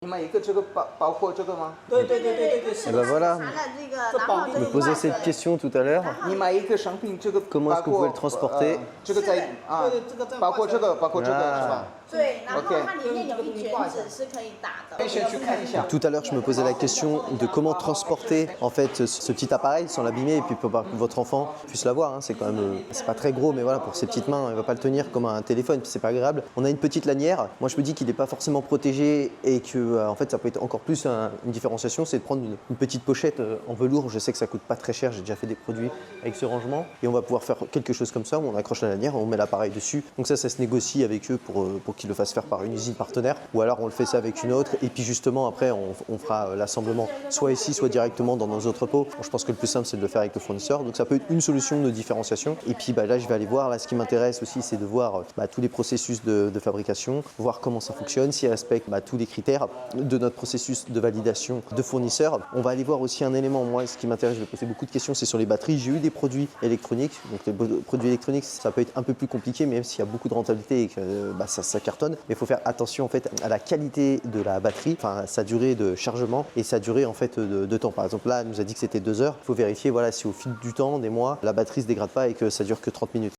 你买一个这个包括这个吗？对，Et ben voilà, 这 je me posais cette question tout à l'heure. 你买一个商品这个 Comment est-ce que vous pouvez le transporter 这个在啊，包括这个是吧？对，然后 OK 它里面有一卷纸是可以打的。可以先去看一下。 Tout à l'heure, je me posais la question de comment transporter en fait ce petit appareil sans l'abîmer et puis pour que votre enfant puisse l'avoir. Hein. C'est quand même, c'est pas très gros, mais voilà, pour ses petites mains, il va pas le tenir comme un téléphone, puis c'est pas agréable. On a une petite lanière. Moi, je me dis qu'il n'est pas forcément protégé et que en fait, ça peut être encore plus une différenciation, c'est de prendre une petite pochette en velours. Je sais que ça coûte pas très cher. J'ai déjà fait des produits avec ce rangement et on va pouvoir faire quelque chose comme ça où on accroche la lanière, on met l'appareil dessus. Donc ça se négocie avec eux pour qu'ils le fassent faire par une usine partenaire ou alors on le fait ça avec une autre et puis justement après on fera l'assemblement soit ici soit directement dans nos entrepôts. Je pense que le plus simple c'est de le faire avec le fournisseur, donc ça peut être une solution de différenciation. Et puis là je vais aller voir, là ce qui m'intéresse aussi c'est de voir tous les processus de fabrication, voir comment ça fonctionne, s'ils respectent tous les critères de notre processus de validation de fournisseur. On va aller voir aussi un élément, moi ce qui m'intéresse, je vais poser beaucoup de questions, c'est sur les batteries. J'ai eu des produits électroniques, donc les produits électroniques ça peut être un peu plus compliqué même s'il y a beaucoup de rentabilité et que ça cartonne. Mais il faut faire attention en fait à la qualité de la batterie, enfin sa durée de chargement et sa durée en fait de temps. Par exemple là, elle nous a dit que c'était 2 heures. Il faut vérifier voilà, si au fil du temps, des mois, la batterie ne se dégrade pas et que ça dure que 30 minutes.